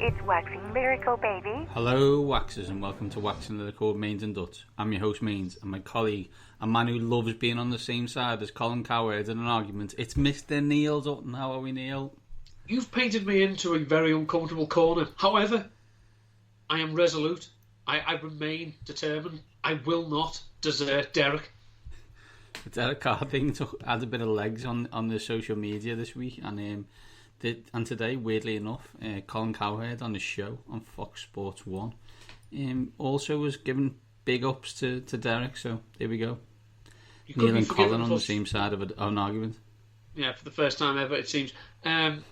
It's Waxing Lyrical, baby. Hello, Waxers, and welcome to Waxing Lyrical with Mains and Dutch. I'm your host, Mains, and my colleague, a man who loves being on the same side as Colin Cowherd in an argument. It's Mr. Neil Dutton. How are we, Neil? You've painted me into a very uncomfortable corner. However, I am resolute. I remain determined. I will not desert Derek. The Derek Carr thing had a bit of legs on the social media this week, and today, weirdly enough, Colin Cowherd on his show on Fox Sports 1 also was giving big ups to Derek, so there we go. Neil and Colin on the same side of an argument. Yeah, for the first time ever, it seems.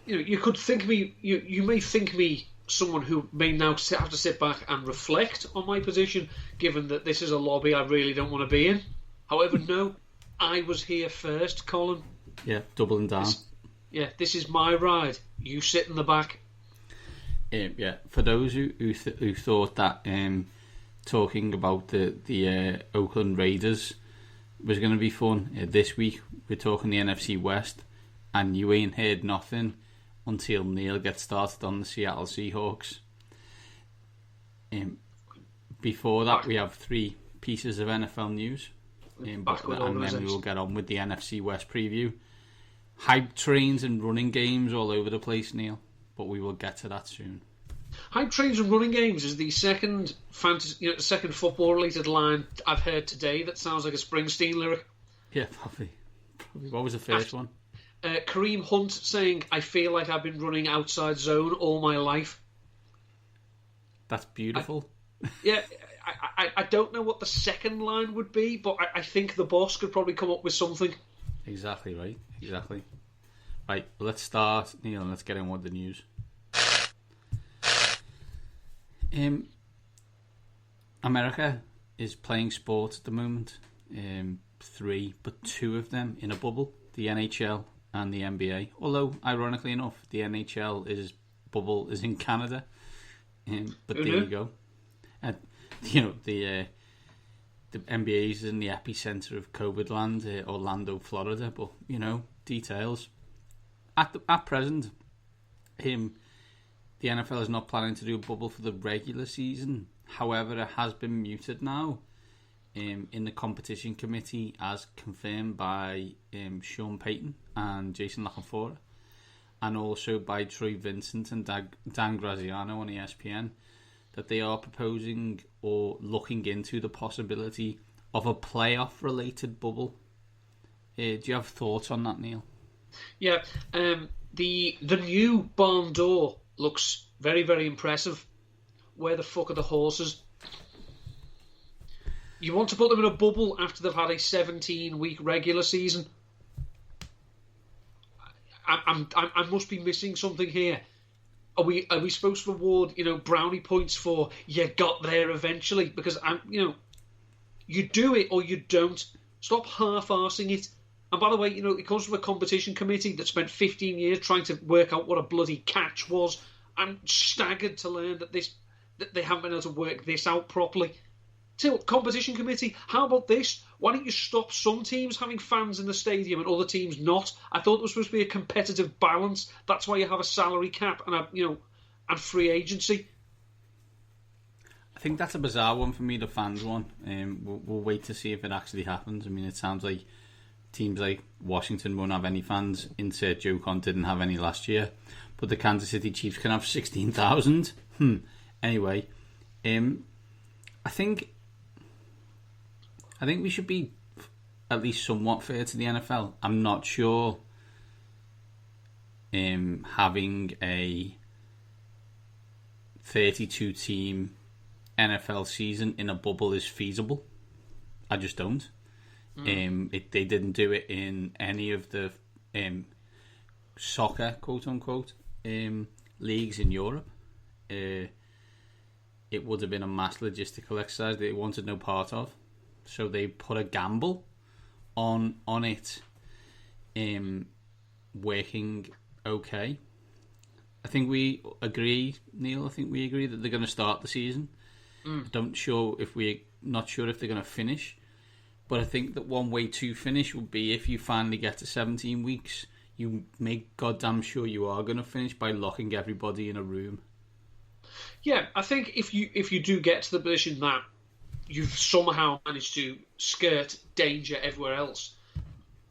You could think me. You may think me someone who may now have to sit back and reflect on my position, given that this is a lobby I really don't want to be in. However, no, I was here first, Colin. Yeah, doubling down. This is my ride. You sit in the back. For those who thought that talking about the Oakland Raiders was going to be fun, this week we're talking the NFC West, and you ain't heard nothing until Neil gets started on the Seattle Seahawks. Before that, we have 3 pieces of NFL news, and then we will get on with the NFC West preview. Hype trains and running games all over the place, Neil, but we will get to that soon. Hype trains and running games is the second second football-related line I've heard today that sounds like a Springsteen lyric. Yeah, probably. What was the first one? Kareem Hunt saying, "I feel like I've been running outside zone all my life." That's beautiful. I don't know what the second line would be, but I think the boss could probably come up with something. Exactly right. Exactly. Right, let's start, Neil, and let's get on with the news. America is playing sports at the moment. 3, but 2 of them in a bubble: the NHL and the NBA. Although, ironically enough, the NHL bubble is in Canada. But there you go. And the NBA is in the epicenter of COVID land, Orlando, Florida. But details. At present, the NFL is not planning to do a bubble for the regular season. However, it has been muted now in the competition committee, as confirmed by Sean Payton and Jason LaCanfora, and also by Troy Vincent and Dan Graziano on ESPN, that they are proposing or looking into the possibility of a playoff-related bubble. Do you have thoughts on that, Neil? Yeah, the new barn door looks very, very impressive. Where the fuck are the horses? You want to put them in a bubble after they've had a 17-week regular season? I must be missing something here. Are we supposed to award brownie points for you got there eventually? Because you do it or you don't. Stop half-arsing it. And by the way, it comes from a competition committee that spent 15 years trying to work out what a bloody catch was. I'm staggered to learn that they haven't been able to work this out properly. Till competition committee, how about this? Why don't you stop some teams having fans in the stadium and other teams not? I thought there was supposed to be a competitive balance. That's why you have a salary cap and free agency. I think that's a bizarre one for me, the fans one. We'll wait to see if it actually happens. I mean, it sounds like teams like Washington won't have any fans. Insert Joe Con didn't have any last year, but the Kansas City Chiefs can have 16,000. Anyway, I think we should be at least somewhat fair to the NFL. I'm not sure having a 32-team NFL season in a bubble is feasible. I just don't. They didn't do it in any of the soccer, quote-unquote, leagues in Europe. It would have been a mass logistical exercise they wanted no part of. So they put a gamble on it working okay. I think we agree, Neil. I think we agree that they're going to start the season. Not sure if they're going to finish. But I think that one way to finish would be if you finally get to 17 weeks, you make goddamn sure you are going to finish by locking everybody in a room. Yeah, I think if you do get to the position that you've somehow managed to skirt danger everywhere else,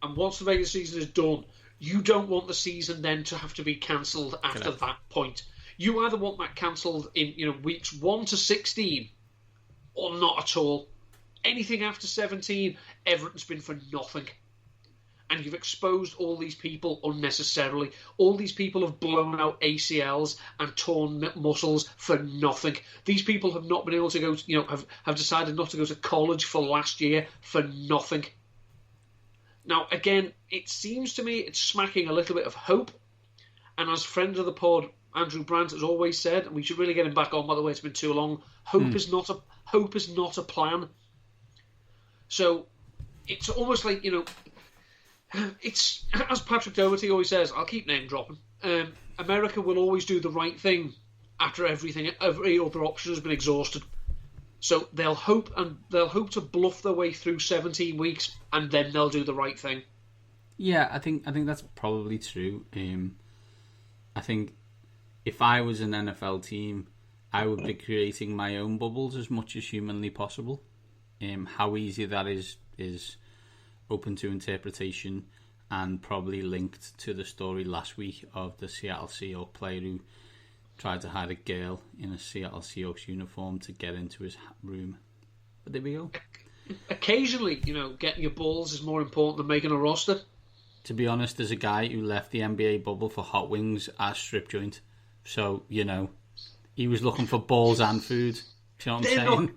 and once the regular season is done, you don't want the season then to have to be cancelled after that point. You either want that cancelled in weeks 1 to 16, or not at all. Anything after 17, Everton's been for nothing. And you've exposed all these people unnecessarily. All these people have blown out ACLs and torn muscles for nothing. These people have not been able to go, have decided not to go to college for last year for nothing. Now, again, it seems to me it's smacking a little bit of hope. And as friend of the pod, Andrew Brandt has always said, and we should really get him back on, by the way, it's been too long, hope is not a plan. So it's almost like, it's, as Patrick Doherty always says, I'll keep name dropping, America will always do the right thing after every other option has been exhausted. So they'll hope to bluff their way through 17 weeks, and then they'll do the right thing. Yeah, I think that's probably true. I think if I was an NFL team, I would be creating my own bubbles as much as humanly possible. How easy that is open to interpretation, and probably linked to the story last week of the Seattle Seahawks player who tried to hide a girl in a Seattle Seahawks uniform to get into his room. But there we go. Occasionally, getting your balls is more important than making a roster. To be honest, there's a guy who left the NBA bubble for hot wings at a strip joint. So, he was looking for balls and food. Do you know what I'm saying?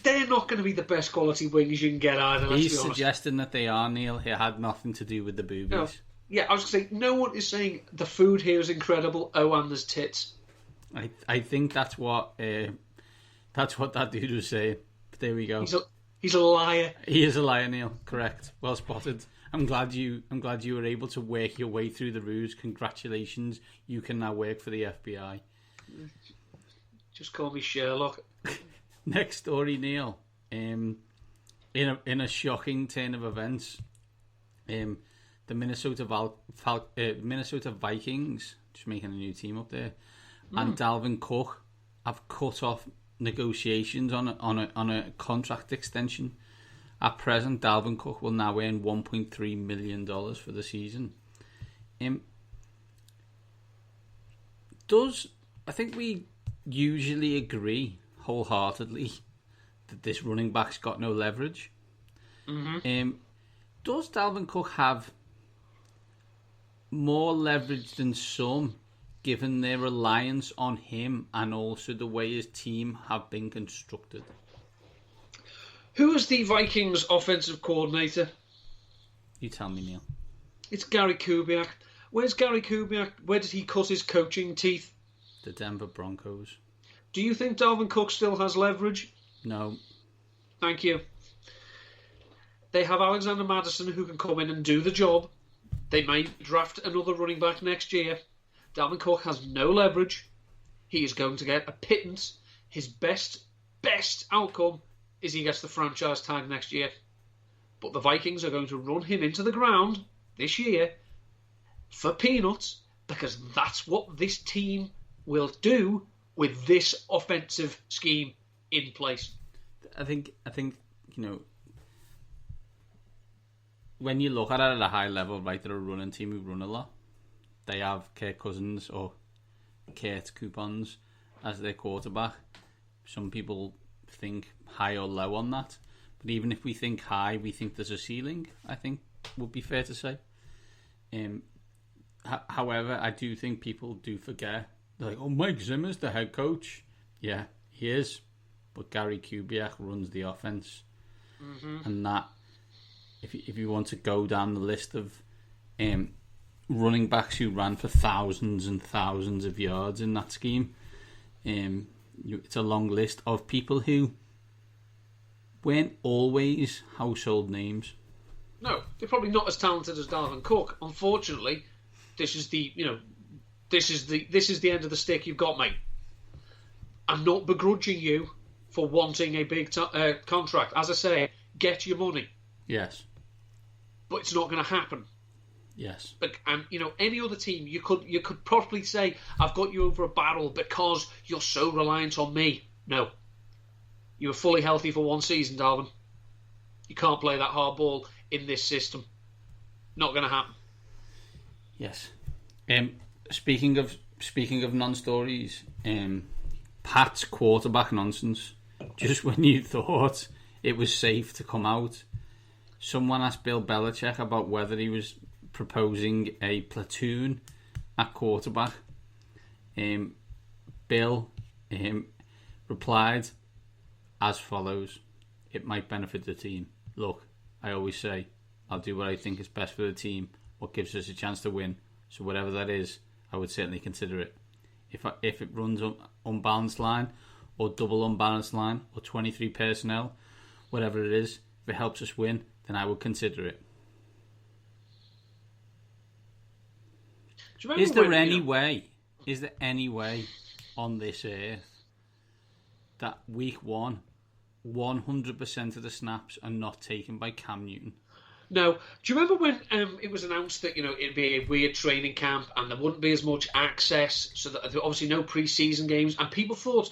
They're not going to be the best quality wings you can get either, let's He's be honest. suggesting that they are, Neil. It had nothing to do with the boobies. No. Yeah, I was going to say, no one is saying the food here is incredible, and there's tits. I think that's what that dude was saying. But there we go. He's a liar. He is a liar, Neil. Correct. Well spotted. I'm glad you were able to work your way through the ruse. Congratulations. You can now work for the FBI. Just call me Sherlock. Next story, Neil. In a shocking turn of events, the Minnesota Vikings, just making a new team up there, and Dalvin Cook have cut off negotiations on a contract extension. At present, Dalvin Cook will now earn $1.3 million for the season. I think we usually agree wholeheartedly that this running back's got no leverage. Mm-hmm. Does Dalvin Cook have more leverage than some, given their reliance on him and also the way his team have been constructed? Who is the Vikings offensive coordinator? You tell me, Neil. It's Gary Kubiak. Where's Gary Kubiak? Where did he cut his coaching teeth? The Denver Broncos. Do you think Dalvin Cook still has leverage? No. Thank you. They have Alexander Mattison who can come in and do the job. They might draft another running back next year. Dalvin Cook has no leverage. He is going to get a pittance. His best outcome is he gets the franchise tag next year. But the Vikings are going to run him into the ground this year for peanuts, because that's what this team will do with this offensive scheme in place. I think when you look at it at a high level, right, they're a running team who run a lot. They have Kirk Cousins or Kurt Coupons as their quarterback. Some people think high or low on that, but even if we think high, we think there's a ceiling, I think would be fair to say. However, I do think people do forget. They're like, oh, Mike Zimmer's the head coach. Yeah, he is, but Gary Kubiak runs the offense. Mm-hmm. And that, if you want to go down the list of running backs who ran for thousands and thousands of yards in that scheme, it's a long list of people who weren't always household names. No, they're probably not as talented as Dalvin Cook. Unfortunately, this is the end of the stick you've got, mate. I'm not begrudging you for wanting a big contract. As I say, get your money. Yes, but it's not going to happen. Yes. And any other team, you could probably say, I've got you over a barrel because you're so reliant on me. No. You were fully healthy for one season, Dalvin. You can't play that hard ball in this system. Not going to happen. Yes. Speaking of non-stories, Pat's quarterback nonsense. Just when you thought it was safe to come out, someone asked Bill Belichick about whether he was proposing a platoon at quarterback. Bill replied as follows: "It might benefit the team. Look, I always say I'll do what I think is best for the team, what gives us a chance to win. So whatever that is, I would certainly consider it. If it runs unbalanced line, or double unbalanced line, or 23 personnel, whatever it is, if it helps us win, then I would consider it." Is there any way on this earth that week 1, 100% of the snaps are not taken by Cam Newton? No. Do you remember when it was announced that it'd be a weird training camp and there wouldn't be as much access, so that there obviously no pre-season games, and people thought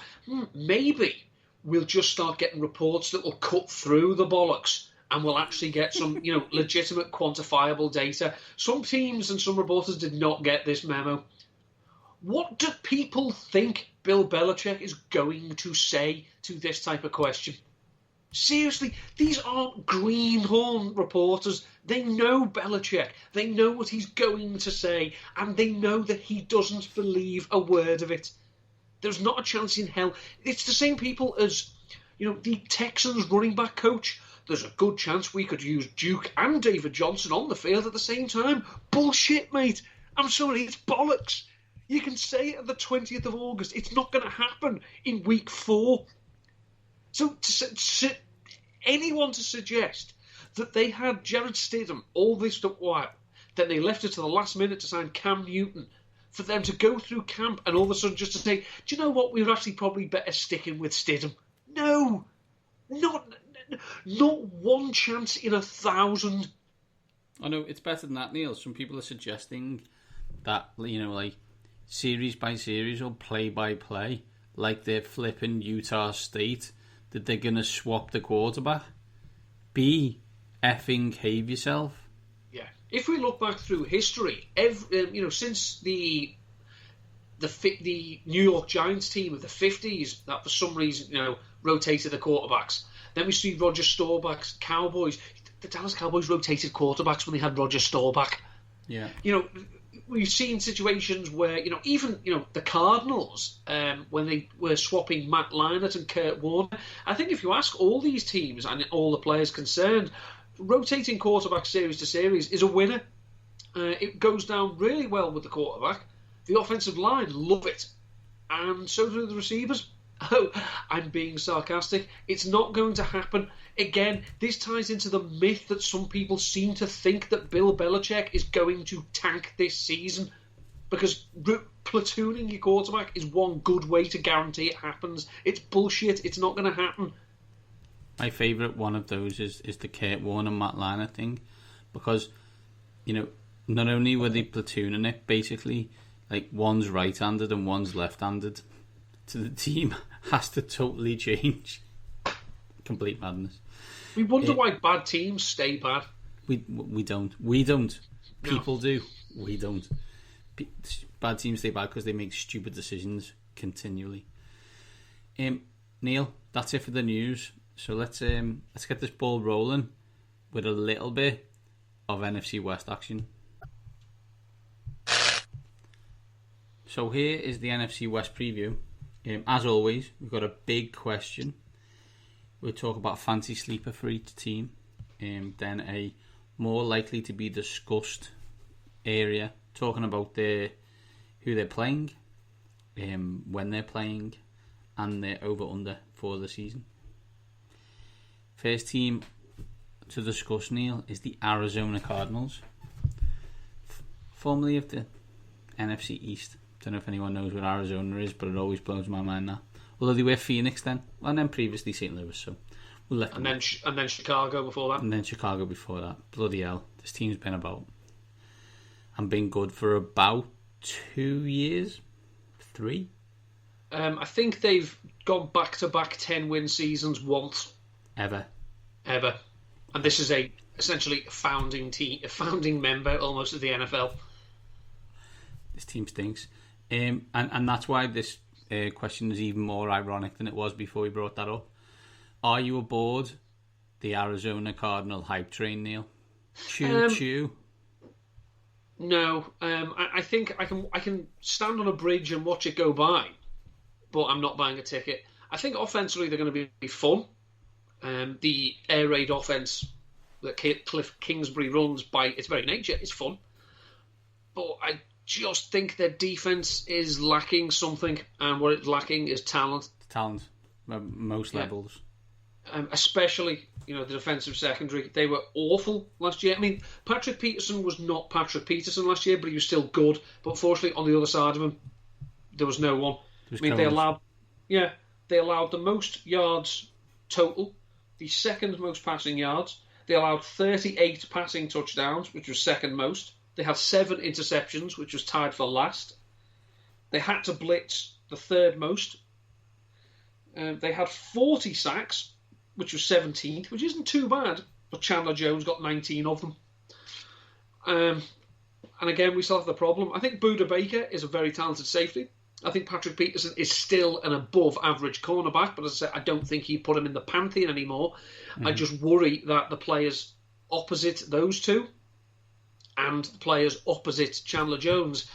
maybe we'll just start getting reports that will cut through the bollocks and we'll actually get some legitimate quantifiable data. Some teams and some reporters did not get this memo. What do people think Bill Belichick is going to say to this type of question? Seriously, these aren't greenhorn reporters. They know Belichick. They know what he's going to say, and they know that he doesn't believe a word of it. There's not a chance in hell. It's the same people as, the Texans running back coach. There's a good chance we could use Duke and David Johnson on the field at the same time. Bullshit, mate. I'm sorry, it's bollocks. You can say it on the 20th of August. It's not going to happen in week 4. So anyone to suggest that they had Jared Stidham all this while, then they left it to the last minute to sign Cam Newton, for them to go through camp and all of a sudden just to say, do you know what, we're actually probably better sticking with Stidham. No, not one chance in 1,000. I know, it's better than that, Neil. Some people are suggesting that, like series by series or play by play, like they're flipping Utah State, that they're going to swap the quarterback. Be effing cave yourself. Yeah. If we look back through history, since the New York Giants team of the 50s, that for some reason, rotated the quarterbacks. Then we see Roger Staubach's Cowboys. The Dallas Cowboys rotated quarterbacks when they had Roger Staubach. Yeah. We've seen situations where, even the Cardinals, when they were swapping Matt Leinart and Kurt Warner, I think if you ask all these teams and all the players concerned, rotating quarterback series to series is a winner. It goes down really well with the quarterback. The offensive line love it, and so do the receivers. Oh, I'm being sarcastic. It's not going to happen. Again, this ties into the myth that some people seem to think that Bill Belichick is going to tank this season, because platooning your quarterback is one good way to guarantee it happens. It's bullshit. It's not going to happen. My favourite one of those is the Kurt Warner Matt Leinart thing, because not only were they platooning it, basically, like one's right-handed and one's left-handed, so the team has to totally change. Complete madness. We wonder why bad teams stay bad. We don't. People do. We don't. Bad teams stay bad because they make stupid decisions continually. Neil, that's it for the news. So let's get this ball rolling with a little bit of NFC West action. So here is the NFC West preview. As always, we've got a big question. We'll talk about fancy sleeper for each team, then a more likely to be discussed area, talking about who they're playing, when they're playing, and their over-under for the season. First team to discuss, Neil, is the Arizona Cardinals, formerly of the NFC East. Don't know if anyone knows what Arizona is, but it always blows my mind now. Although they were Phoenix then, and then previously St. Louis, so we'll let them. And then Chicago before that. And then Chicago before that. Bloody hell, this team's been about. and been good for about 2 years, 3. I think they've gone back-to-back 10-win seasons once. Ever. And this is essentially a founding member almost of the NFL. This team stinks. And that's why this question is even more ironic than it was before we brought that up. Are you aboard the Arizona Cardinal hype train, Neil? Choo. No, I think I can stand on a bridge and watch it go by, but I'm not buying a ticket. I think offensively they're going to be fun. The air raid offense that Cliff Kingsbury runs by its very nature is fun, but I just think their defense is lacking something, and what it's lacking is talent. Talent, at most levels. Especially, the defensive secondary. They were awful last year. I mean, Patrick Peterson was not Patrick Peterson last year, but he was still good. But unfortunately, on the other side of him, there was no one. They allowed the most yards total, the second most passing yards. They allowed 38 passing touchdowns, which was second most. They had 7 interceptions, which was tied for last. They had to blitz the third most. They had 40 sacks, which was 17th, which isn't too bad, but Chandler Jones got 19 of them. And again, we still have the problem. I think Buda Baker is a very talented safety. I think Patrick Peterson is still an above-average cornerback, but as I said, I don't think you put him in the pantheon anymore. I just worry that the players opposite those two and the players opposite Chandler Jones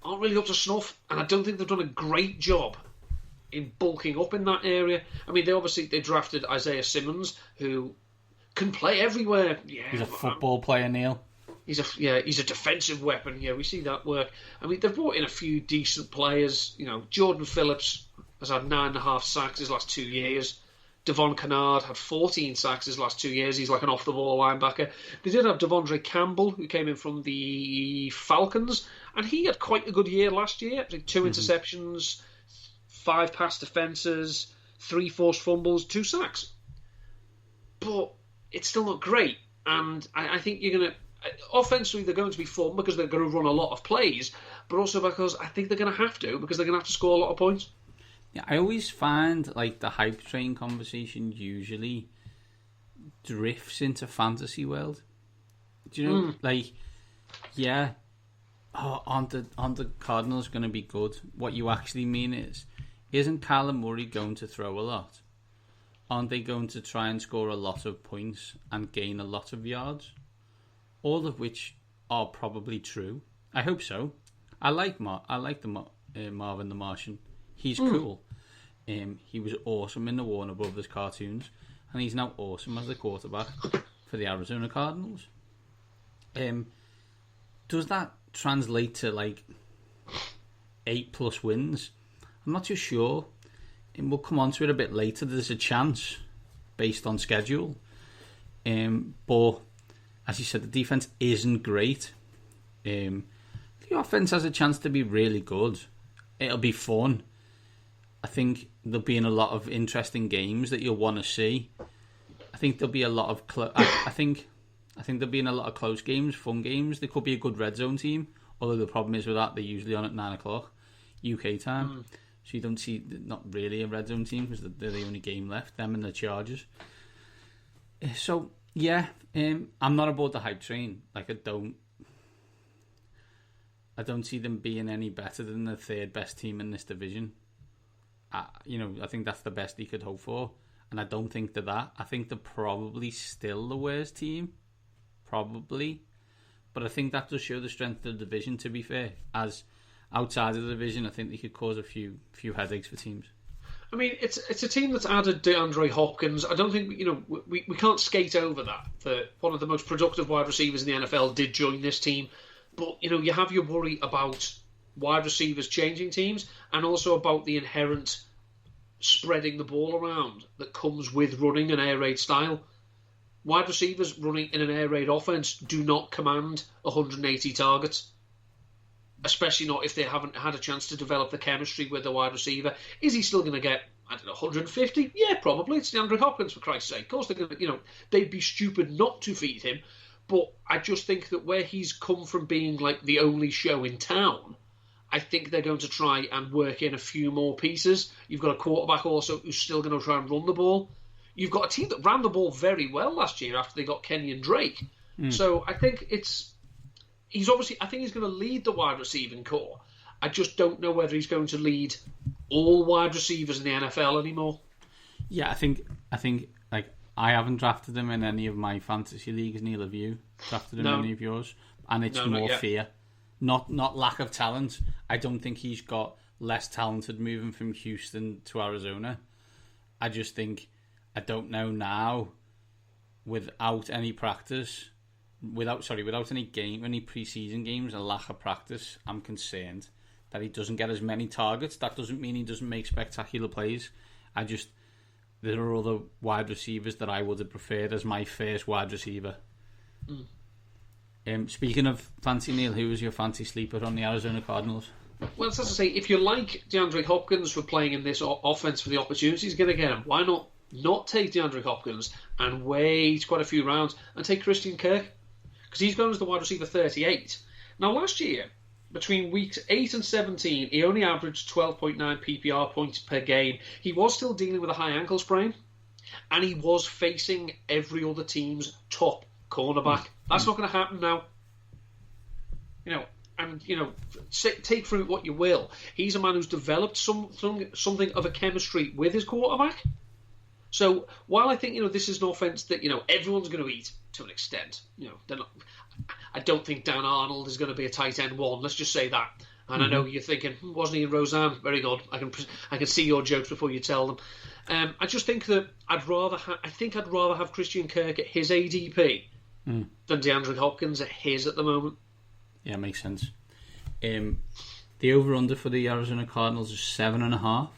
aren't really up to snuff, and I don't think they've done a great job in bulking up in that area. I mean, they drafted Isaiah Simmons, who can play everywhere. Yeah, he's a football player, Neil. He's a defensive weapon. Yeah, we see that work. I mean, they've brought in a few decent players. Jordan Phillips has had 9.5 sacks his last 2 years. Devon Kennard had 14 sacks his last 2 years. He's like an off-the-ball linebacker. They did have Devondre Campbell, who came in from the Falcons, and he had quite a good year last year. I think 2 interceptions, 5 pass defenses, 3 forced fumbles, 2 sacks. But it's still not great. And I think you're going to... Offensively, they're going to be fun because they're going to run a lot of plays, but also because I think they're going to have to, because they're going to have to score a lot of points. Yeah, I always find the hype train conversation usually drifts into fantasy world. Do you know, aren't the Cardinals going to be good? What you actually mean is, isn't Kyler Murray going to throw a lot? Aren't they going to try and score a lot of points and gain a lot of yards? All of which are probably true. I hope so. I like Marvin the Martian. He's cool. He was awesome in the Warner Brothers cartoons, and he's now awesome as the quarterback for the Arizona Cardinals. Does that translate to 8+ wins? I'm not too sure. And we'll come on to it a bit later. There's a chance based on schedule. But as you said, the defense isn't great. The offense has a chance to be really good. It'll be fun. I think there'll be in a lot of interesting games that you'll want to see. I think there'll be a lot of I think there'll be in a lot of close games, fun games. There could be a good red zone team. Although the problem is with that, they're usually on at 9:00 UK time. So you don't see, not really a red zone team because they're the only game left, them and the Chargers. So, yeah, I'm not aboard the hype train. I don't see them being any better than the third best team in this division. I think that's the best he could hope for. And I don't think they're that. I think they're probably still the worst team. Probably. But I think that does show the strength of the division, to be fair. As outside of the division, I think they could cause a few headaches for teams. I mean, it's a team that's added DeAndre Hopkins. I don't think we can't skate over that one of the most productive wide receivers in the NFL did join this team. But you have your worry about wide receivers changing teams, and also about the inherent spreading the ball around that comes with running an air raid style. Wide receivers running in an air raid offense do not command 180 targets. Especially not if they haven't had a chance to develop the chemistry with the wide receiver. Is he still going to get, 150? Yeah, probably. It's DeAndre Hopkins, for Christ's sake. Of course, they're going to, they'd be stupid not to feed him. But I just think that where he's come from being like the only show in town, I think they're going to try and work in a few more pieces. You've got a quarterback also who's still going to try and run the ball. You've got a team that ran the ball very well last year after they got Kenyon Drake. So I think he's obviously, I think he's going to lead the wide receiving core. I just don't know whether he's going to lead all wide receivers in the NFL anymore. Yeah, I think like I haven't drafted him in any of my fantasy leagues. Neil, have you drafted him in any of yours? And it's more fear, not lack of talent. I don't think he's got less talented moving from Houston to Arizona. I just think, I don't know now, without any practice, without any preseason games, and lack of practice, I'm concerned that he doesn't get as many targets. That doesn't mean he doesn't make spectacular plays. There are other wide receivers that I would have preferred as my first wide receiver. Speaking of fancy, Neil, who was your fancy sleeper on the Arizona Cardinals? Well, it's as I say, if you like DeAndre Hopkins for playing in this offense for the opportunities he's going to get him, why not take DeAndre Hopkins and wait quite a few rounds and take Christian Kirk? Because he's going as the wide receiver 38. Now, last year, between weeks 8 and 17, he only averaged 12.9 PPR points per game. He was still dealing with a high ankle sprain, and he was facing every other team's top cornerback. That's not going to happen now. Take from it what you will. He's a man who's developed something of a chemistry with his quarterback. So while I think this is an offense that everyone's going to eat to an extent, they're not. I don't think Dan Arnold is going to be a tight end one. Let's just say that. And I know you're thinking, wasn't he in Roseanne? Very good. I can see your jokes before you tell them. I just think that I'd rather have Christian Kirk at his ADP than DeAndre Hopkins at his at the moment. Yeah, makes sense. The over under for the Arizona Cardinals is 7.5.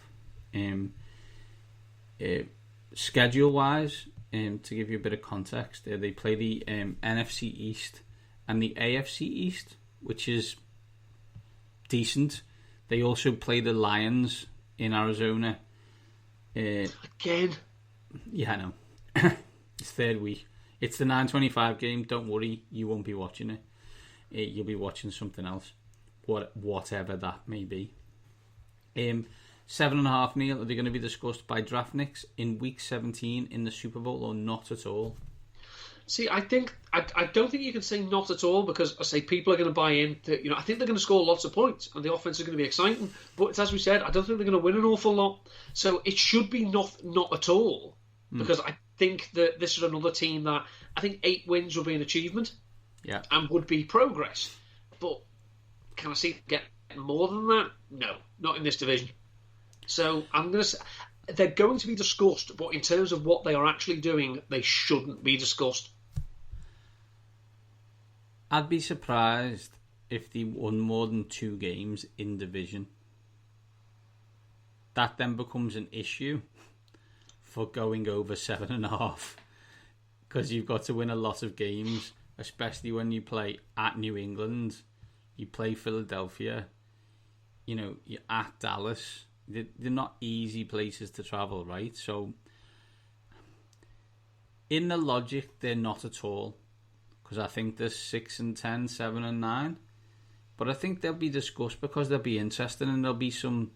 Schedule wise, to give you a bit of context, they play the NFC East and the AFC East, which is decent. They also play the Lions in Arizona. Again? Yeah, I know. It's third week. It's the 9:25 game. Don't worry, you won't be watching it. You'll be watching something else, whatever that may be. 7.5, Neil, are they going to be discussed by draftniks in week 17 in the Super Bowl or not at all? See, I don't think you can say not at all, because I say people are going to buy in. I think they're going to score lots of points and the offense is going to be exciting. But as we said, I don't think they're going to win an awful lot. So it should be not at all, because I think that this is another team that I think 8 wins will be an achievement. Yeah, and would be progress. But can I see them get more than that? No, not in this division. So I'm going to say they're going to be discussed, but in terms of what they are actually doing, they shouldn't be discussed. I'd be surprised if they won more than 2 games in division. That then becomes an issue for going over 7.5, because you've got to win a lot of games, especially when you play at New England, you play Philadelphia, you're at Dallas. They're not easy places to travel, right? So, in the logic, they're not at all, because I think they're 6 and 10, 7 and 9. But I think they'll be discussed because they'll be interesting, and there'll be some,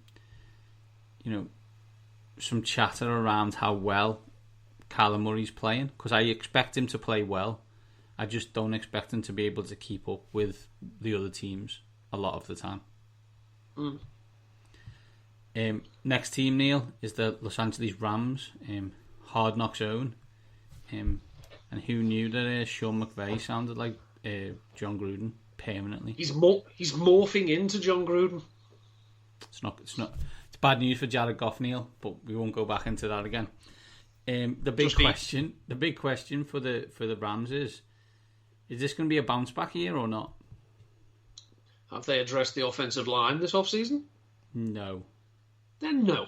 some chatter around how well Kyler Murray's playing, because I expect him to play well. I just don't expect him to be able to keep up with the other teams a lot of the time. Next team, Neil, is the Los Angeles Rams, Hard Knocks own. And who knew that Sean McVay sounded like John Gruden permanently? He's morphing into John Gruden. It's not. It's bad news for Jared Goff, Neil, but we won't go back into that again. The big question for the Rams is this going to be a bounce back year or not? Have they addressed the offensive line this offseason? No. Then no.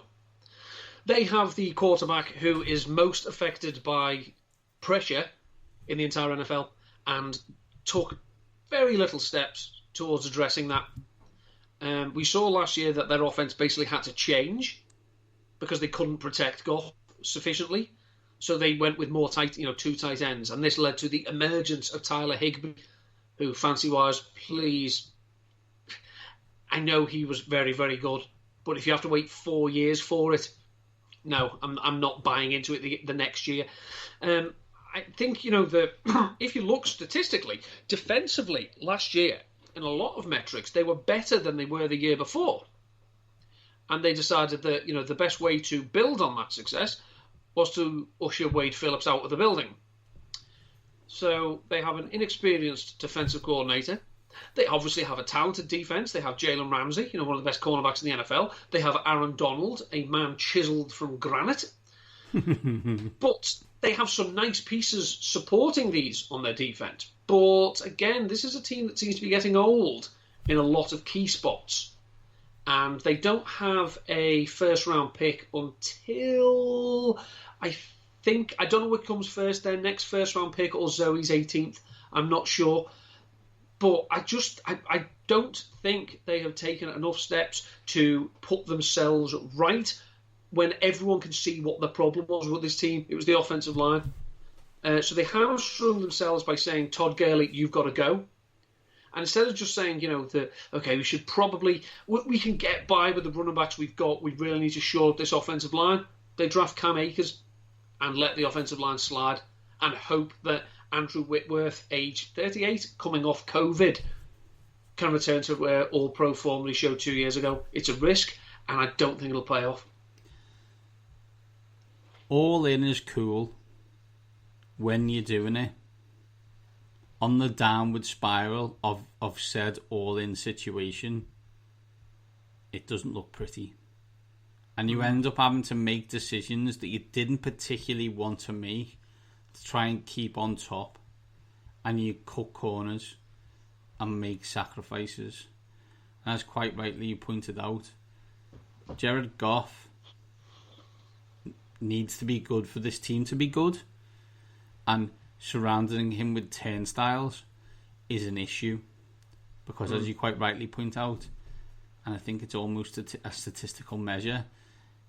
They have the quarterback who is most affected by pressure in the entire NFL and took very little steps towards addressing that. We saw last year that their offense basically had to change because they couldn't protect Goff sufficiently. So they went with more two tight ends, and this led to the emergence of Tyler Higbee, who, fancy-wise, please, I know he was very, very good, but if you have to wait 4 years for it, no, I'm not buying into it the next year. I think, if you look statistically, defensively, last year, in a lot of metrics, they were better than they were the year before. And they decided that, the best way to build on that success was to usher Wade Phillips out of the building. So they have an inexperienced defensive coordinator. They obviously have a talented defense. They have Jalen Ramsey, one of the best cornerbacks in the NFL. They have Aaron Donald, a man chiseled from granite. But they have some nice pieces supporting these on their defense. But again, this is a team that seems to be getting old in a lot of key spots. And they don't have a first-round pick until, I don't know what comes first, their next first-round pick or Zoe's 18th. I'm not sure. But I don't think they have taken enough steps to put themselves right when everyone can see what the problem was with this team. It was the offensive line. So they hamstrung themselves by saying, Todd Gurley, you've got to go. And instead of just saying, we should probably, we can get by with the running backs we've got, we really need to shore up this offensive line, they draft Cam Akers and let the offensive line slide and hope that Andrew Whitworth, age 38, coming off COVID, can return to where All-Pro formerly showed 2 years ago. It's a risk, and I don't think it'll pay off. All in is cool when you're doing it. On the downward spiral of said all-in situation, it doesn't look pretty. And you end up having to make decisions that you didn't particularly want to make to try and keep on top. And you cut corners and make sacrifices. And as quite rightly you pointed out, Jared Goff needs to be good for this team to be good. And surrounding him with turnstiles is an issue because, as you quite rightly point out, and I think it's almost a statistical measure,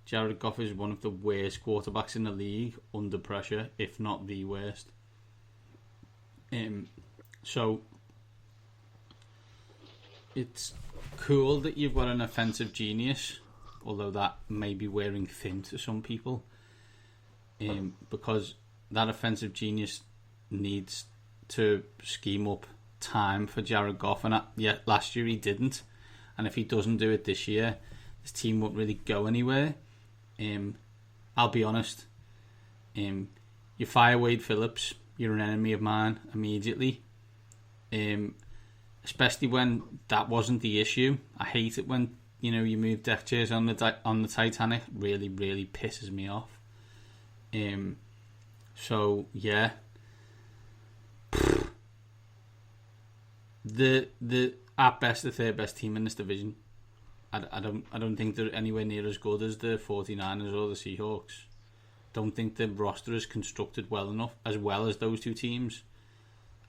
Jared Goff is one of the worst quarterbacks in the league under pressure, if not the worst. So it's cool that you've got an offensive genius, although that may be wearing thin to some people, because that offensive genius needs to scheme up time for Jared Goff, and last year he didn't, and if he doesn't do it this year, this team won't really go anywhere. I'll be honest, you fire Wade Phillips, you're an enemy of mine immediately, especially when that wasn't the issue. I hate it when you move deck chairs on the Titanic. It really, really pisses me off. So yeah. The at best the third best team in this division. I don't think they're anywhere near as good as the 49ers or the Seahawks. Don't think the roster is constructed well enough as well as those two teams.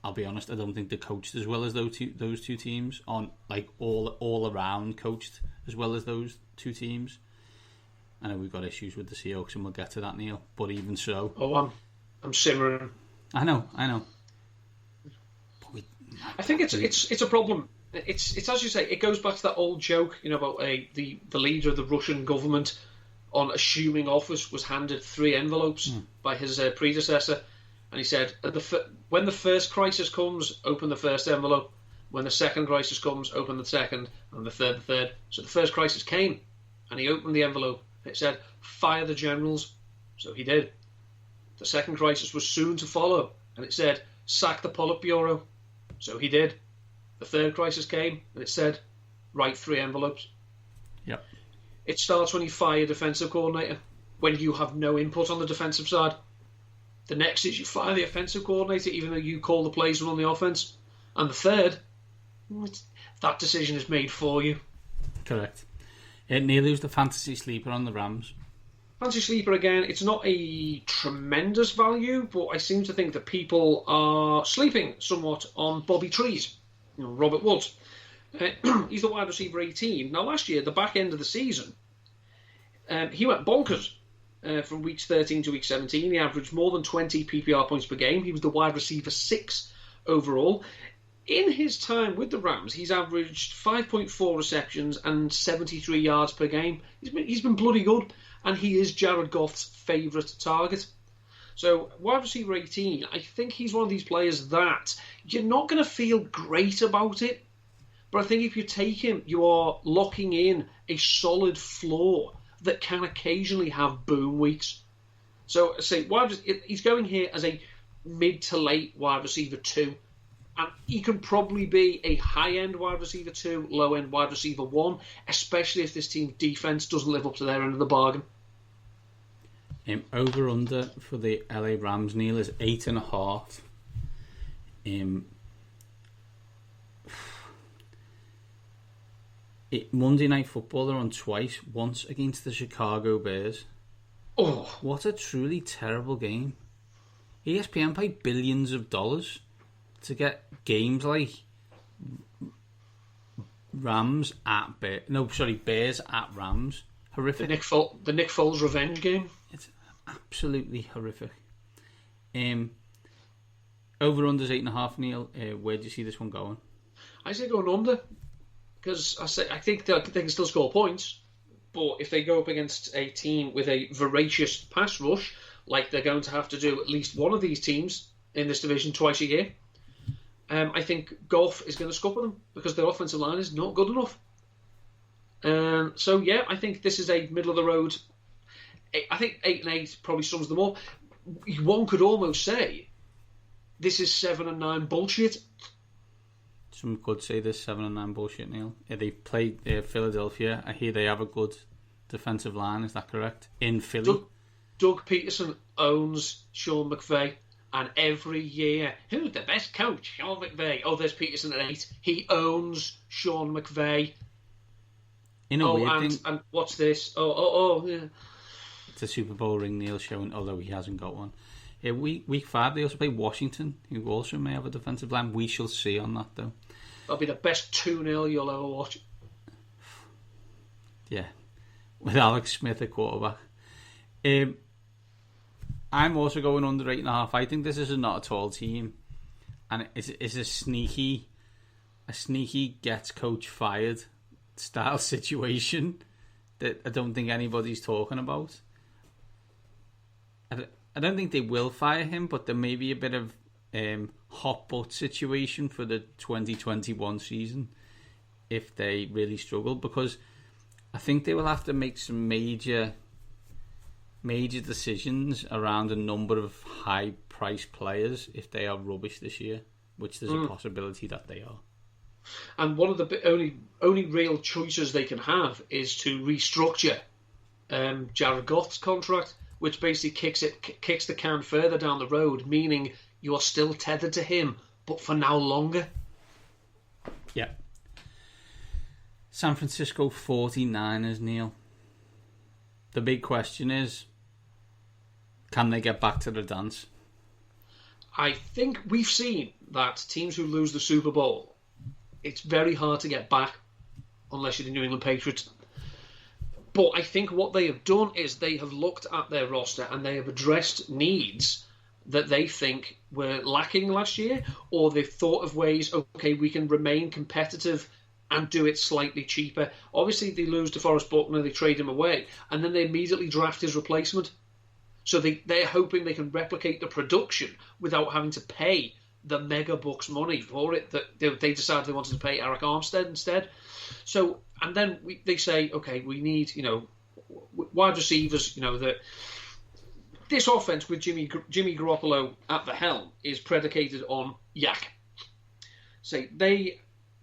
I'll be honest, I don't think they're coached as well as those two teams, on like all around coached as well as those two teams. I know we've got issues with the Seahawks and we'll get to that, Neil, but even so. Oh, I'm simmering. I know. I think it's a problem. It's as you say. It goes back to that old joke, about the leader of the Russian government, on assuming office, was handed 3 envelopes by his predecessor, and he said, "When the first crisis comes, open the first envelope. When the second crisis comes, open the second, and the third." So the first crisis came, and he opened the envelope. It said, "Fire the generals." So he did. The second crisis was soon to follow, and it said, "Sack the Politburo." So he did. The third crisis came, and it said, "Write 3 envelopes." Yep. It starts when you fire a defensive coordinator, when you have no input on the defensive side. The next is you fire the offensive coordinator, even though you call the plays and run the offense. And the third, that decision is made for you. Correct. Neil, who's the fantasy sleeper on the Rams? Fantasy sleeper again, it's not a tremendous value, but I seem to think that people are sleeping somewhat on Bobby Trees, Robert Woods. He's the wide receiver 18. Now, last year, the back end of the season, he went bonkers. from weeks 13 to week 17. He averaged more than 20 PPR points per game. He was the wide receiver 6 overall. In his time with the Rams, he's averaged 5.4 receptions and 73 yards per game. He's been bloody good, and he is Jared Goff's favourite target. So, wide receiver 18, I think he's one of these players that you're not going to feel great about it, but I think if you take him, you are locking in a solid floor that can occasionally have boom weeks. So, say he's going here as a mid to late wide receiver 2. And he can probably be a high-end wide receiver 2, low-end wide receiver 1, especially if this team's defence doesn't live up to their end of the bargain. Over-under for the LA Rams, Neil, is 8.5. Monday Night Football, they're on twice. Once against the Chicago Bears. Oh, what a truly terrible game. ESPN paid billions of dollars to get games like Bears at Rams. Horrific. The Nick Foles revenge game. It's absolutely horrific. Over-under's 8.5, Neil. Where do you see this one going? I say going under, because I think they can still score points, but if they go up against a team with a voracious pass rush, like they're going to have to do at least one of these teams in this division twice a year, I think Goff is going to scupper them because their offensive line is not good enough. So yeah, I think this is a middle of the road. I think 8-8 probably sums them up. One could almost say this is 7-9 bullshit. Some could say this 7-9 bullshit, Neil. Yeah, they played Philadelphia. I hear they have a good defensive line. Is that correct? In Philly, Doug Peterson owns Sean McVay. And every year, who's the best coach? Sean McVay. Oh, there's Peterson at 8. He owns Sean McVay. In a weird thing. And what's this? Oh, yeah. It's a Super Bowl ring, Neil, showing, although he hasn't got one. Week 5, they also play Washington, who also may have a defensive line. We shall see on that, though. That'll be the best 2-0 you'll ever watch. Yeah. With Alex Smith at quarterback. I'm also going under 8.5. I think this is a not at all team, and it's a sneaky gets coach fired style situation that I don't think anybody's talking about. I don't think they will fire him, but there may be a bit of hot butt situation for the 2021 season if they really struggle, because I think they will have to make some major decisions around a number of high-priced players if they are rubbish this year, which there's a possibility that they are. And one of the only real choices they can have is to restructure Jared Goff's contract, which basically kicks the can further down the road, meaning you are still tethered to him, but for now longer. Yeah. San Francisco 49ers, Neil. The big question is, can they get back to the dance? I think we've seen that teams who lose the Super Bowl, it's very hard to get back unless you're the New England Patriots. But I think what they have done is they have looked at their roster and they have addressed needs that they think were lacking last year, or they've thought of ways, okay, we can remain competitive and do it slightly cheaper. Obviously, they lose DeForest Buckner, they trade him away, and then they immediately draft his replacement. So they're hoping they can replicate the production without having to pay the mega bucks money for it that they decided they wanted to pay Eric Armstead instead. So, and then they say, okay, we need, wide receivers, that this offense with Jimmy Garoppolo at the helm is predicated on yak. Say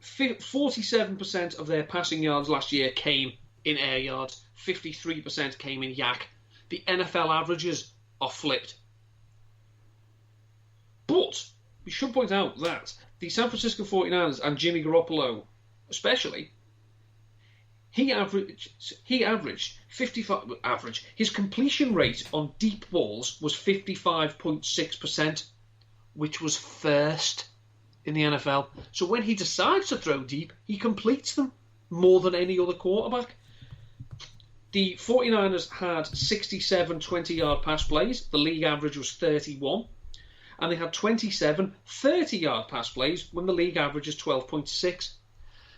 47% of their passing yards last year came in air yards, 53% came in yak. The NFL averages are flipped. But we should point out that the San Francisco 49ers and Jimmy Garoppolo especially, he averaged 55 average. His completion rate on deep balls was 55.6%, which was first in the NFL. So when he decides to throw deep, he completes them more than any other quarterback. The 49ers had 67 20-yard pass plays. The league average was 31. And they had 27 30-yard pass plays when the league average is 12.6.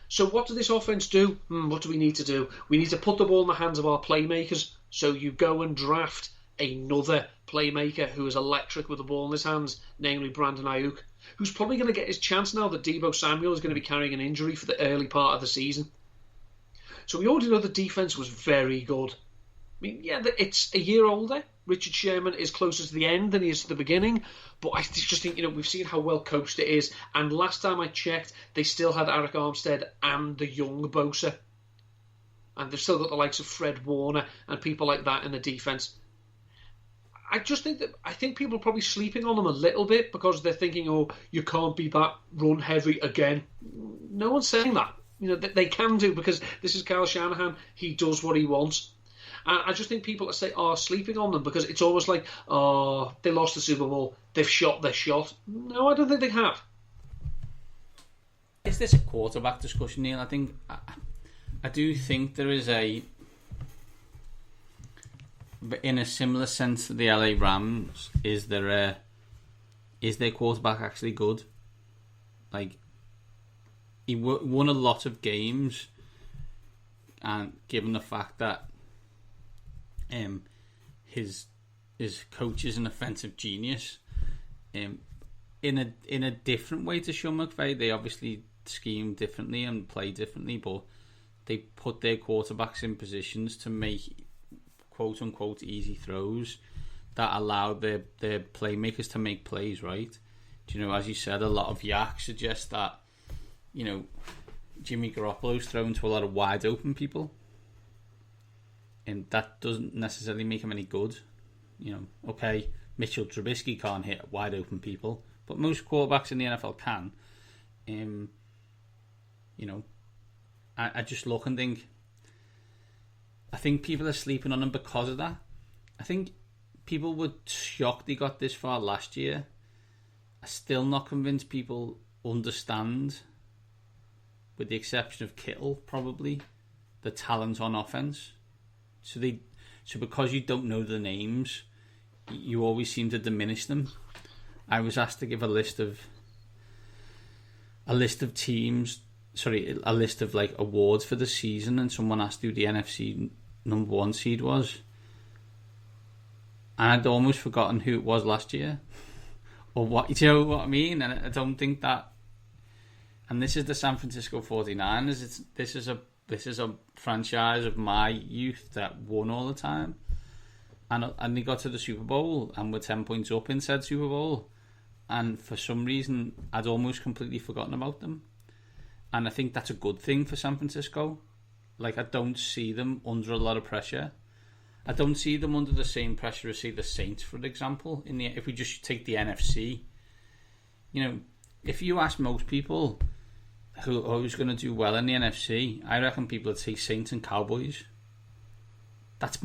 So what does this offense do? What do we need to do? We need to put the ball in the hands of our playmakers. So you go and draft another playmaker who is electric with the ball in his hands, namely Brandon Ayuk, who's probably going to get his chance now that Deebo Samuel is going to be carrying an injury for the early part of the season. So we already know the defense was very good. I mean, yeah, it's a year older. Richard Sherman is closer to the end than he is to the beginning. But I just think, we've seen how well coached it is. And last time I checked, they still had Arik Armstead and the young Bosa. And they've still got the likes of Fred Warner and people like that in the defense. I think people are probably sleeping on them a little bit because they're thinking, oh, you can't be that run heavy again. No one's saying that. They can do, because this is Kyle Shanahan. He does what he wants. And I just think people are sleeping on them because it's almost like, oh, they lost the Super Bowl. They've shot their shot. No, I don't think they have. Is this a quarterback discussion, Neil? I do think there is in a similar sense to the LA Rams, is their quarterback actually good? Like, he won a lot of games, and given the fact that his coach is an offensive genius, in a different way to Sean McVay, they obviously scheme differently and play differently, but they put their quarterbacks in positions to make quote unquote easy throws that allow their playmakers to make plays, right? As you said, a lot of yak suggests that Jimmy Garoppolo's thrown to a lot of wide open people, and that doesn't necessarily make him any good. Okay, Mitchell Trubisky can't hit wide open people, but most quarterbacks in the NFL can. I just look and think, I think people are sleeping on him because of that. I think people were shocked he got this far last year. I'm still not convinced people understand, with the exception of Kittle, probably, the talent on offense. So because you don't know the names, you always seem to diminish them. I was asked to give a list of teams, a list of like awards for the season, and someone asked who the NFC number 1 seed was, and I'd almost forgotten who it was last year, or what, you know what I mean? And I don't think that. And this is the San Francisco 49ers. This is a franchise of my youth that won all the time, and they got to the Super Bowl and were 10 points up in said Super Bowl, and for some reason I'd almost completely forgotten about them. And I think that's a good thing for San Francisco. Like, I don't see them under a lot of pressure. I don't see them under the same pressure as, say, the Saints, for example. If we just take the NFC, if you ask most people who's going to do well in the NFC, I reckon people would say Saints and Cowboys. That's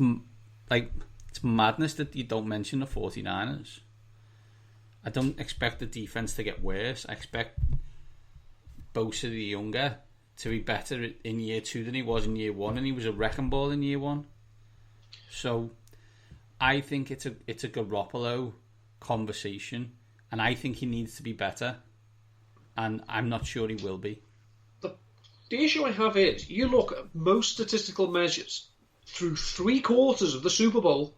it's madness that you don't mention the 49ers. I don't expect the defense to get worse. I expect Bosa the younger to be better in year 2 than he was in year 1, and he was a wrecking ball in year 1. So I think it's a Garoppolo conversation, and I think he needs to be better, and I'm not sure he will be. The issue I have is, you look at most statistical measures, through 3 quarters of the Super Bowl,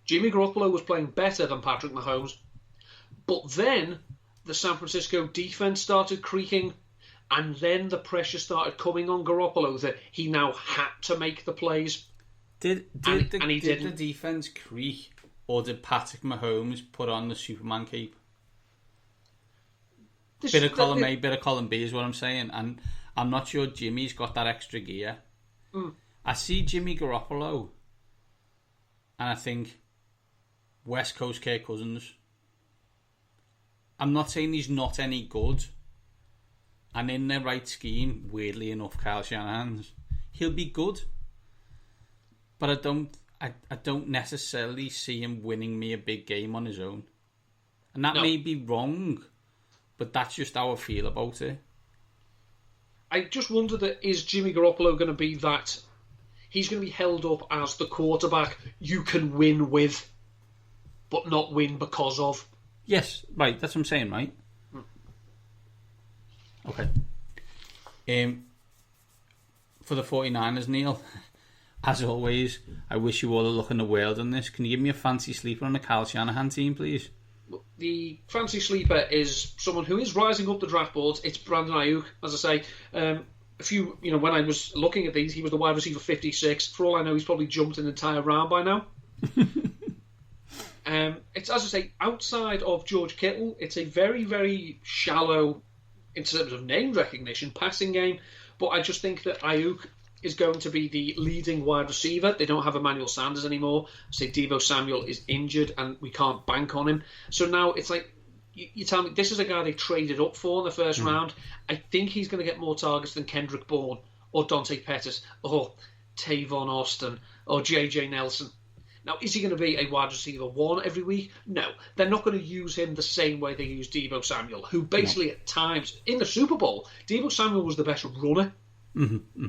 Jimmy Garoppolo was playing better than Patrick Mahomes. But then the San Francisco defense started creaking, and then the pressure started coming on Garoppolo that he now had to make the plays. Did the defense creak, or did Patrick Mahomes put on the Superman cape? Bit of column A, bit of column B is what I'm saying, and I'm not sure Jimmy's got that extra gear. I see Jimmy Garoppolo, and I think West Coast Kirk Cousins. I'm not saying he's not any good, and in the right scheme, weirdly enough, Kyle Shanahan's, he'll be good. But I don't necessarily see him winning me a big game on his own. And that may be wrong, but that's just how I feel about it. I just wonder is Jimmy Garoppolo going to be that? he's going to be held up as the quarterback you can win with, but not win because of. Yes, right. That's what I'm saying, right? Okay. For the 49ers, Neil, as always, I wish you all the luck in the world on this. Can you give me a fancy sleeper on the Kyle Shanahan team, please? The fancy sleeper is someone who is rising up the draft boards. It's Brandon Ayuk, as I say. When I was looking at these, he was the wide receiver 56. For all I know, he's probably jumped an entire round by now. It's, as I say, outside of George Kittle, it's a very, very shallow, in terms of name recognition, passing game. But I just think that Ayuk is going to be the leading wide receiver. They don't have Emmanuel Sanders anymore. Say Deebo Samuel is injured and we can't bank on him. So now it's like, you tell me, this is a guy they traded up for in the first round. I think he's going to get more targets than Kendrick Bourne or Dante Pettis or Tavon Austin or JJ Nelson. Now, is he going to be a wide receiver 1 every week? No. They're not going to use him the same way they use Deebo Samuel, who basically at times, in the Super Bowl, Deebo Samuel was the best runner. Mm-hmm.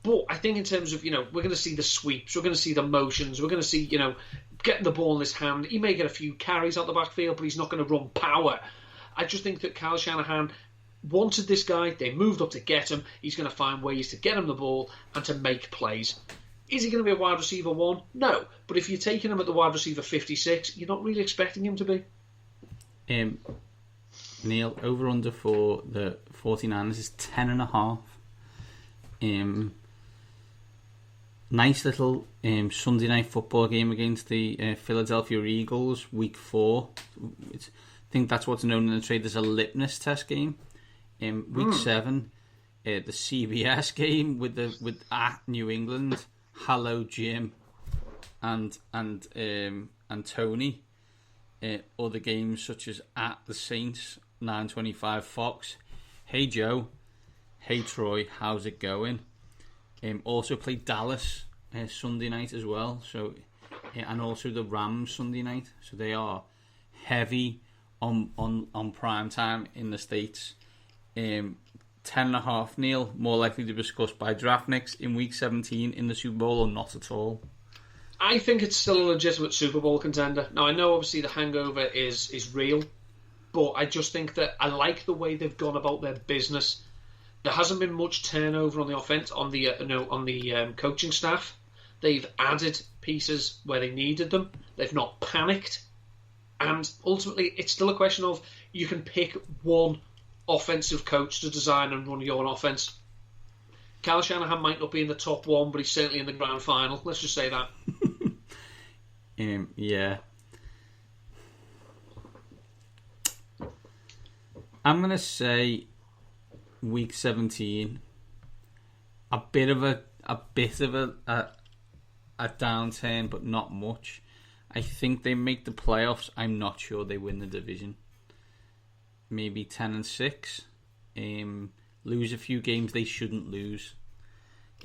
But I think in terms of, we're going to see the sweeps, we're going to see the motions, we're going to see, getting the ball in his hand. He may get a few carries out the backfield, but he's not going to run power. I just think that Kyle Shanahan wanted this guy. They moved up to get him. He's going to find ways to get him the ball and to make plays. Is he going to be a wide receiver 1? No. But if you're taking him at the wide receiver 56, you're not really expecting him to be. Neil, over-under for the 49ers is 10.5. Nice little Sunday night football game against the Philadelphia Eagles, week 4. I think that's what's known in the trade as a litmus test game. Week 7, the CBS game with at New England. Hello, Jim, and Tony. Other games such as at the Saints, 9:25 Fox. Hey Joe, hey Troy, how's it going? Also played Dallas Sunday night as well. So, and also the Rams Sunday night. So they are heavy on prime time in the States. 10.5, Neil, more likely to be discussed by draftniks in week 17 in the Super Bowl or not at all? I think it's still a legitimate Super Bowl contender. Now, I know obviously the hangover is real, but I just think that I like the way they've gone about their business. There hasn't been much turnover on the offense, on the coaching staff. They've added pieces where they needed them. They've not panicked. And ultimately, it's still a question of you can pick one offensive coach to design and run your offense. Kyle Shanahan might not be in the top 1, but he's certainly in the grand final. Let's just say that. Yeah. I'm going to say week 17, a bit of a downturn, but not much. I think they make the playoffs. I'm not sure they win the division. Maybe 10-6. Lose a few games they shouldn't lose.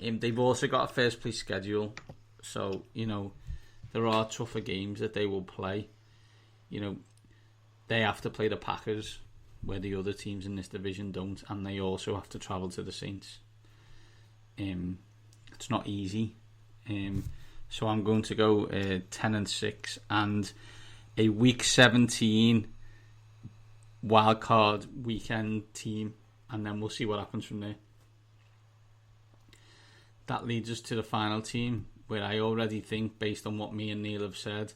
They've also got a first place schedule, so there are tougher games that they will play. They have to play the Packers, where the other teams in this division don't, and they also have to travel to the Saints. It's not easy. So I'm going to go 10-6 and a week 17 wildcard weekend team, and then we'll see what happens from there. That leads us to the final team, where I already think, based on what me and Neil have said,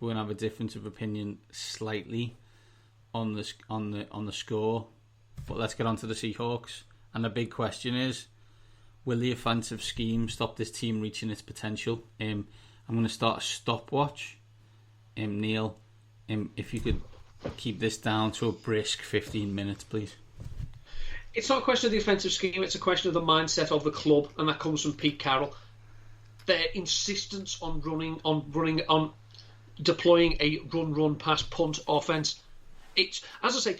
we're going to have a difference of opinion slightly on the score. But let's get on to the Seahawks. And the big question is, will the offensive scheme stop this team reaching its potential? I'm going to start a stopwatch. Neil, if you could keep this down to a brisk 15 minutes, please. It's not a question of the offensive scheme, it's a question of the mindset of the club, and that comes from Pete Carroll. Their insistence on deploying a run, pass, punt offense. It's, as I say,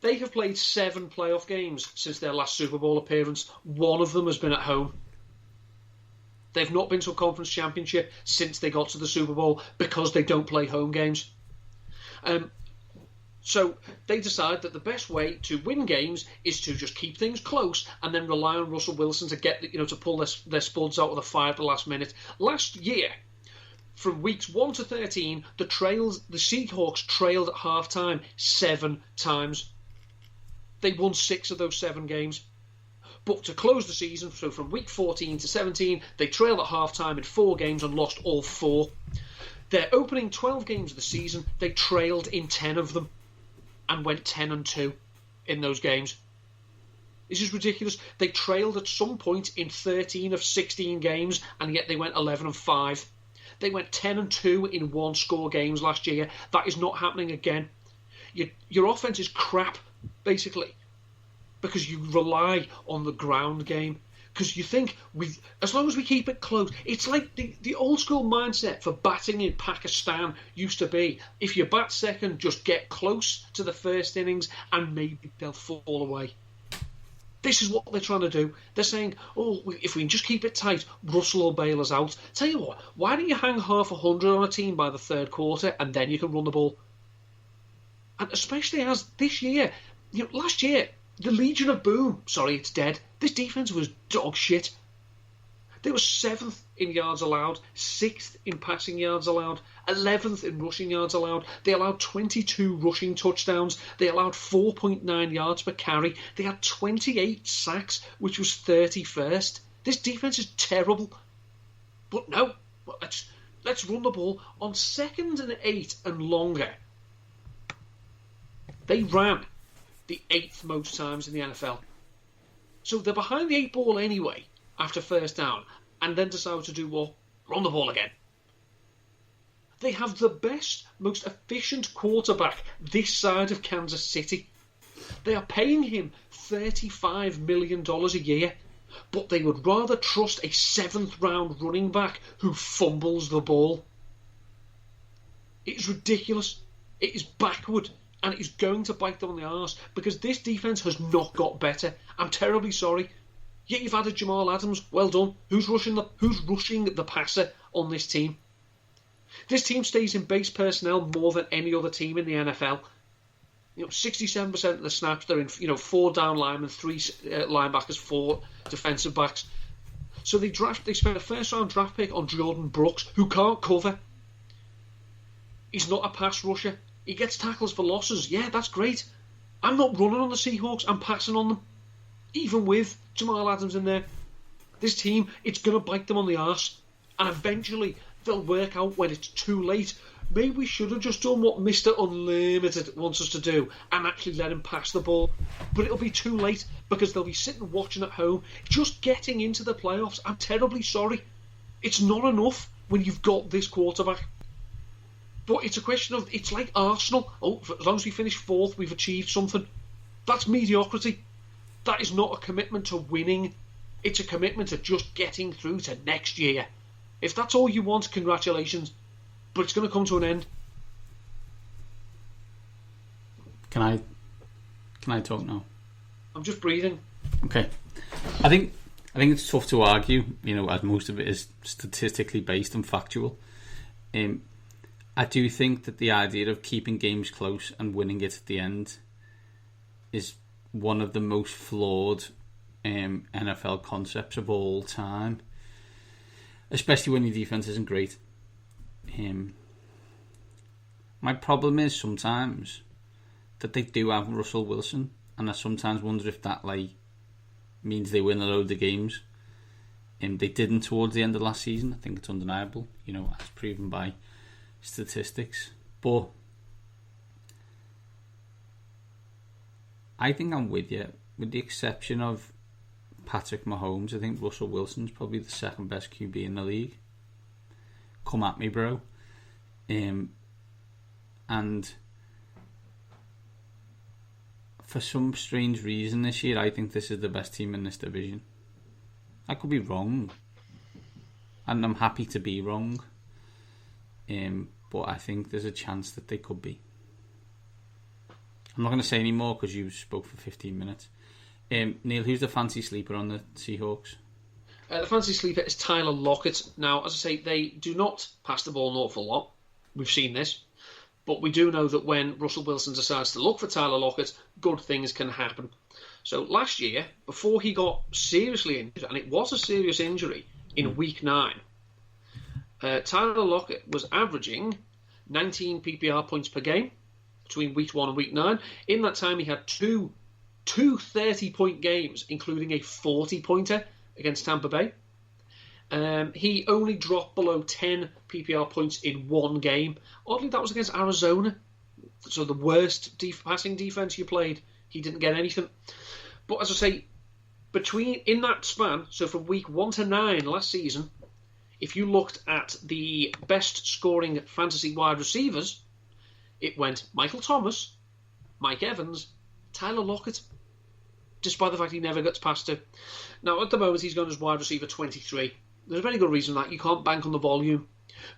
they have played 7 playoff games since their last Super Bowl appearance. 1 of them has been at home. They've not been to a conference championship since they got to the Super Bowl because they don't play home games. So they decide that the best way to win games is to just keep things close and then rely on Russell Wilson to get to pull their spuds out of the fire at the last minute. Last year, from weeks 1 to 13, the Seahawks trailed at halftime 7 times. They won 6 of those 7 games. But to close the season, so from week 14 to 17, they trailed at halftime in 4 games and lost all 4. Their opening 12 games of the season, they trailed in 10 of them and went 10-2 in those games. This is ridiculous. They trailed at some point in 13 of 16 games, and yet they went 11-5. They went 10-2 in 1-score games last year. That is not happening again. Your offense is crap, basically, because you rely on the ground game. Because you think, as long as we keep it close, it's like the old school mindset for batting in Pakistan used to be, if you bat second, just get close to the first innings and maybe they'll fall away. This is what they're trying to do. They're saying, if we can just keep it tight, Russell will bail us out. Tell you what, why don't you hang half 100 on a team by the third quarter and then you can run the ball? And especially as this year, last year, the Legion of Boom, sorry, it's dead. This defence was dog shit. They were 7th in yards allowed, 6th in passing yards allowed, 11th in rushing yards allowed. They allowed 22 rushing touchdowns. They allowed 4.9 yards per carry. They had 28 sacks, which was 31st. This defence is terrible. But no, let's run the ball on 2nd and 8 and longer. They ran the 8th most times in the NFL. So they're behind the 8 ball anyway after first down, and then decide to do what? Run the ball again. They have the best, most efficient quarterback this side of Kansas City. They are paying him $35 million a year, but they would rather trust a 7th round running back who fumbles the ball. It is ridiculous. It is backward. And it is going to bite them on the arse because this defence has not got better. I'm terribly sorry. Yeah, you've added Jamal Adams. Well done. Who's rushing the passer on this team? This team stays in base personnel more than any other team in the NFL. 67% of the snaps they're in. 4 down linemen, 3 linebackers, 4 defensive backs. So they spent a first round draft pick on Jordan Brooks, who can't cover. He's not a pass rusher. He gets tackles for losses. Yeah, that's great. I'm not running on the Seahawks. I'm passing on them. Even with Jamal Adams in there. This team, it's going to bite them on the arse. And eventually, they'll work out when it's too late. Maybe we should have just done what Mr. Unlimited wants us to do and actually let him pass the ball. But it'll be too late because they'll be sitting watching at home. Just getting into the playoffs, I'm terribly sorry. It's not enough when you've got this quarterback. But it's a question of, it's like Arsenal. As long as we finish 4th, we've achieved something. That's mediocrity. That is not a commitment to winning. It's a commitment to just getting through to next year. If that's all you want, congratulations. But it's going to come to an end. Can I talk now? I'm just breathing. Okay. I think it's tough to argue, as most of it is statistically based and factual. I do think that the idea of keeping games close and winning it at the end is one of the most flawed NFL concepts of all time, especially when your defense isn't great. My problem is sometimes that they do have Russell Wilson, and I sometimes wonder if that means they win a load of games. They didn't towards the end of last season. I think it's undeniable, as proven by statistics. But I think I'm with you, with the exception of Patrick Mahomes. I think Russell Wilson's probably the 2nd best QB in the league. Come at me, bro. And for some strange reason this year, I think this is the best team in this division. I could be wrong, and I'm happy to be wrong. But I think there's a chance that they could be. I'm not going to say any more because you spoke for 15 minutes. Neil, who's the fancy sleeper on the Seahawks? The fancy sleeper is Tyler Lockett. Now, as I say, they do not pass the ball an awful lot. We've seen this. But we do know that when Russell Wilson decides to look for Tyler Lockett, good things can happen. So last year, before he got seriously injured, and it was a serious injury in Week 9, Tyler Lockett was averaging 19 PPR points per game between Week 1 and Week 9. In that time, he had two 30-point games, including a 40-pointer against Tampa Bay. He only dropped below 10 PPR points in one game. Oddly, that was against Arizona. So the worst passing defense you played, he didn't get anything. But as I say, in that span, so from Week 1 to 9 last season, if you looked at the best scoring fantasy wide receivers, it went Michael Thomas, Mike Evans, Tyler Lockett, despite the fact he never gets past two. Now, at the moment, he's going as wide receiver 23. There's a very good reason that you can't bank on the volume.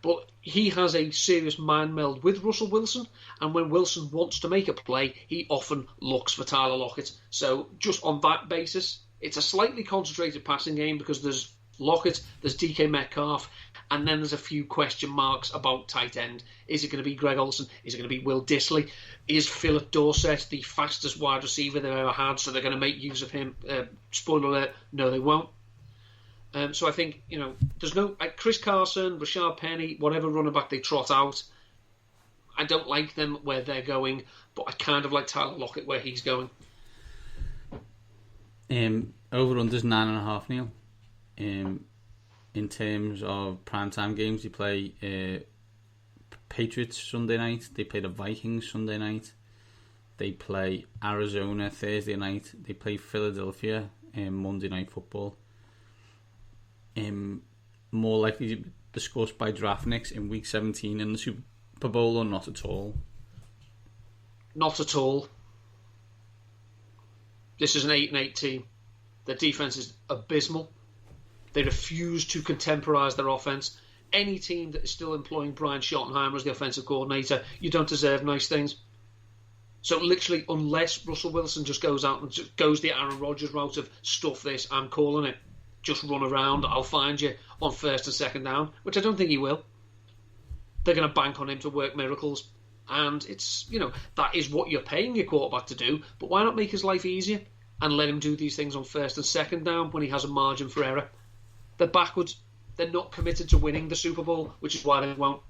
But he has a serious mind meld with Russell Wilson, and when Wilson wants to make a play, he often looks for Tyler Lockett. So just on that basis, it's a slightly concentrated passing game because there's Lockett, there's DK Metcalf, and then there's a few question marks about tight end. Is it going to be Greg Olsen? Is it going to be Will Dissly? Is Philip Dorsett the fastest wide receiver they've ever had, so they're going to make use of him? Spoiler alert, no they won't. So I think, there's no... Chris Carson, Rashard Penny, whatever running back they trot out, I don't like them where they're going, but I kind of like Tyler Lockett where he's going. Over-under's 9.5, Neil. In terms of primetime games, they play Patriots Sunday night, they play the Vikings Sunday night, they play Arizona Thursday night, they play Philadelphia Monday Night Football. More likely to be discussed by Draftniks in Week 17 in the Super Bowl, or not at all? Not at all. This is an 8-8 team. Their defense is abysmal. They refuse to contemporise their offense. Any team that is still employing Brian Schottenheimer as the offensive coordinator, you don't deserve nice things. So literally, unless Russell Wilson just goes out and just goes the Aaron Rodgers route of stuff this, I'm calling it, just run around, I'll find you on first and second down, which I don't think he will. They're going to bank on him to work miracles. And it's, that is what you're paying your quarterback to do, but why not make his life easier and let him do these things on first and second down when he has a margin for error? They're backwards. They're not committed to winning the Super Bowl, which is why they won't.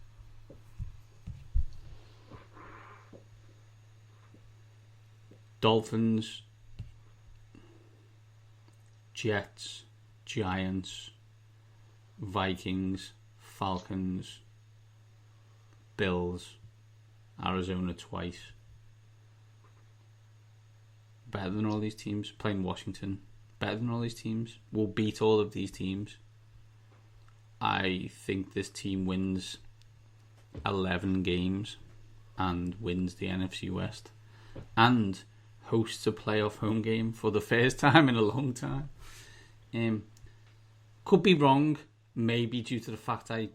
Dolphins, Jets, Giants, Vikings, Falcons, Bills, Arizona twice. Better than all these teams. Playing Washington. Better than all these teams. Will beat all of these teams. I think this team wins 11 games and wins the NFC West and hosts a playoff home game for the first time in a long time. Could be wrong, maybe due to the fact I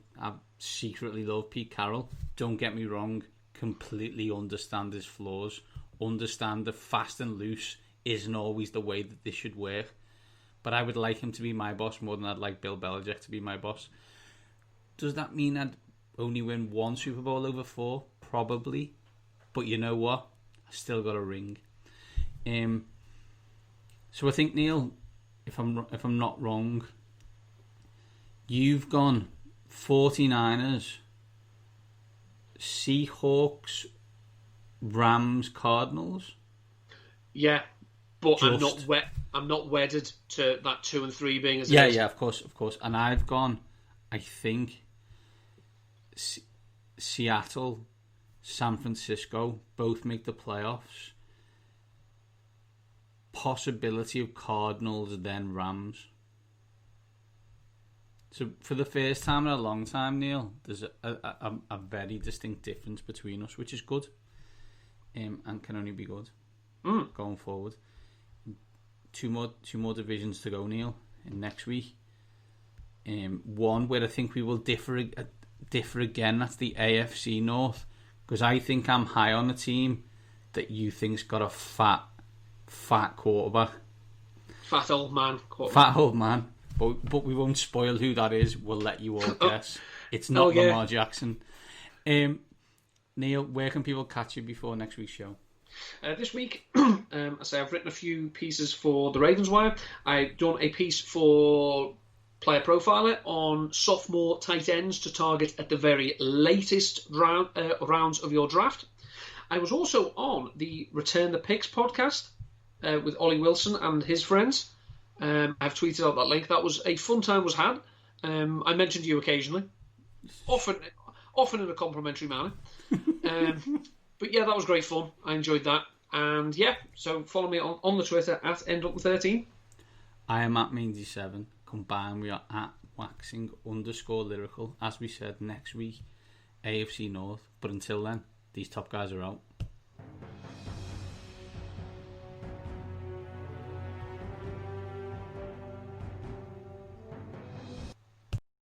secretly love Pete Carroll. Don't get me wrong, completely understand his flaws, understand that fast and loose isn't always the way that this should work. But I would like him to be my boss more than I'd like Bill Belichick to be my boss. Does that mean I'd only win one Super Bowl over 4? Probably. But you know what? I still got a ring. So I think, Neil, if I'm not wrong, you've gone 49ers, Seahawks, Rams, Cardinals. Yeah, but I'm not wedded to that 2 and 3 being as it is. Yeah, of course. And I've gone, I think, Seattle, San Francisco both make the playoffs. Possibility of Cardinals, then Rams. So for the first time in a long time, Neil, there's a very distinct difference between us, which is good, and can only be good going forward. Two more divisions to go, Neil, in next week. One where I think we will differ again. That's the AFC North, because I think I'm high on a team that you think's got a fat quarterback. Fat old man quarterback. Fat old man. But we won't spoil who that is. We'll let you all guess. It's not Lamar Jackson. Neil, where can people catch you before next week's show? This week, I say I've written a few pieces for the Ravenswire. I've done a piece for Player Profiler on sophomore tight ends to target at the very latest rounds of your draft. I was also on the Return the Picks podcast with Ollie Wilson and his friends. I've tweeted out that link. That was a fun time was had. I mentioned you occasionally, often in a complimentary manner. But yeah, that was great fun. I enjoyed that. And yeah, so follow me on the Twitter at endupton13. I am at Mandy7. Combined, we are at waxing_lyrical. As we said, next week, AFC North. But until then, these top guys are out.